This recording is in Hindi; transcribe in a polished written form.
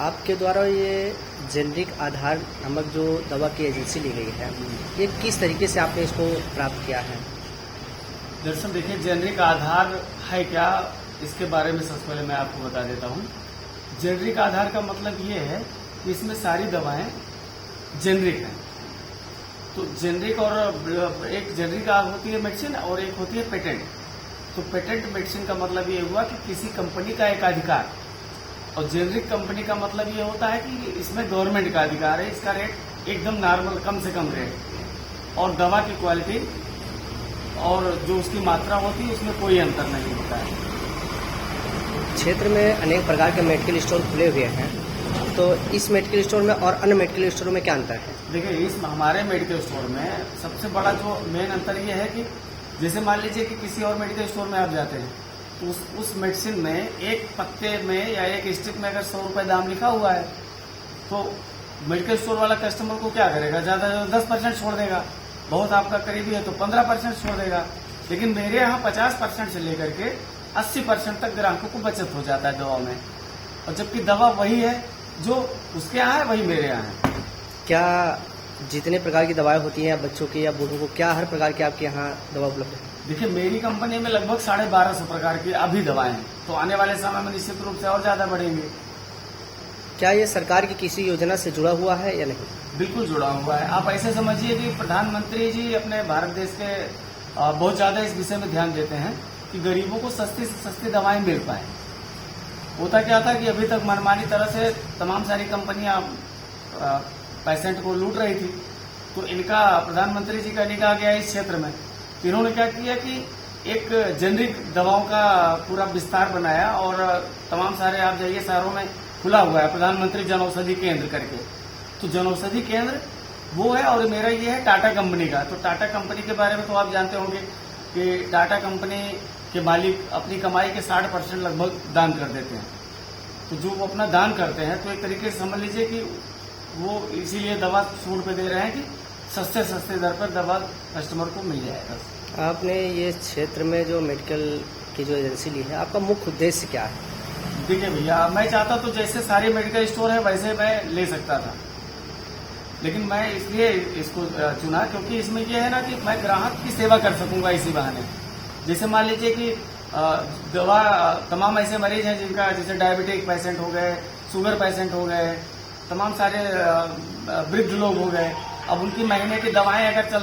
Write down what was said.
आपके द्वारा ये जेनरिक आधार नामक जो दवा की एजेंसी ली गई है, ये किस तरीके से आपने इसको प्राप्त किया है? दरअसल देखिए, जेनरिक आधार है क्या, इसके बारे में सबसे पहले मैं आपको बता देता हूँ। जेनरिक आधार का मतलब ये है कि इसमें सारी दवाएं जेनरिक हैं। तो जेनरिक और एक जेनरिक होती है मेडिसिन और एक होती है पेटेंट। तो पेटेंट मेडिसिन का मतलब ये हुआ कि किसी कंपनी का एक अधिकार, और जेनरिक कंपनी का मतलब ये होता है कि इसमें गवर्नमेंट का अधिकार है, इसका रेट एकदम नॉर्मल कम से कम रेट, और दवा की क्वालिटी और जो उसकी मात्रा होती है उसमें कोई अंतर नहीं होता है। क्षेत्र में अनेक प्रकार के मेडिकल स्टोर खुले हुए हैं, तो इस मेडिकल स्टोर में और अन्य मेडिकल स्टोरों में क्या अंतर है? देखिए, इस हमारे मेडिकल स्टोर में सबसे बड़ा जो मेन अंतर ये है कि जैसे मान लीजिए कि किसी और मेडिकल स्टोर में आप जाते हैं तो उस मेडिसिन में एक पत्ते में या एक स्ट्रिप में अगर 100 रुपए दाम लिखा हुआ है तो मेडिकल स्टोर वाला कस्टमर को क्या करेगा, ज्यादा 10% छोड़ देगा, बहुत आपका करीबी है तो 15% छोड़ देगा। लेकिन मेरे यहाँ 50% से लेकर के 80% तक ग्राहकों को बचत हो जाता है दवा में, और जबकि दवा वही है जो उसके यहाँ है वही मेरे यहाँ है। क्या जितने प्रकार की दवाएं होती हैं बच्चों की या बूढ़ों को, क्या हर प्रकार की आपके यहाँ दवा उपलब्ध है? देखिए, मेरी कंपनी में लगभग 1250 प्रकार की अभी दवाएं हैं, तो आने वाले समय में निश्चित रूप से और ज्यादा बढ़ेंगे। क्या ये सरकार की किसी योजना से जुड़ा हुआ है या नहीं? बिल्कुल जुड़ा हुआ है। आप ऐसे समझिए कि प्रधानमंत्री जी अपने भारत देश के बहुत ज्यादा इस विषय में ध्यान देते हैं कि गरीबों को सस्ती से सस्ती दवाएं मिल पाए। होता क्या था कि अभी तक मनमानी तरह से तमाम सारी कंपनियां पेशेंट को लूट रही थी, तो इनका प्रधानमंत्री जी का निगाह गया इस क्षेत्र में। तो इन्होंने क्या किया कि एक जेनरिक दवाओं का पूरा विस्तार बनाया, और तमाम सारे आप जाइए शहरों में खुला हुआ है प्रधानमंत्री जन औषधि केंद्र करके। तो जन औषधि केंद्र वो है, और मेरा ये है टाटा कंपनी का। तो टाटा कंपनी के बारे में तो आप जानते होंगे कि टाटा कंपनी के मालिक अपनी कमाई के 60% लगभग दान कर देते हैं। तो जो वो अपना दान करते हैं, तो एक तरीके से समझ लीजिए कि वो इसीलिए दवा छूट पे दे रहे हैं कि सस्ते दर पर दवा कस्टमर को मिल जाएगा। आपने ये क्षेत्र में जो मेडिकल की जो एजेंसी ली है, आपका मुख्य उद्देश्य क्या है? देखिए भैया, मैं चाहता तो जैसे सारे मेडिकल स्टोर है वैसे मैं ले सकता था, लेकिन मैं इसलिए इसको चुना क्योंकि इसमें ये है ना कि मैं ग्राहक की सेवा कर सकूंगा इसी बहाने। जैसे मान लीजिए कि दवा तमाम ऐसे मरीज हैं जिनका, जैसे डायबिटिक पेशेंट हो गए, शुगर पेशेंट हो गए, तमाम सारे वृद्ध लोग हो गए। अब उनकी महीने की दवाएं अगर चलती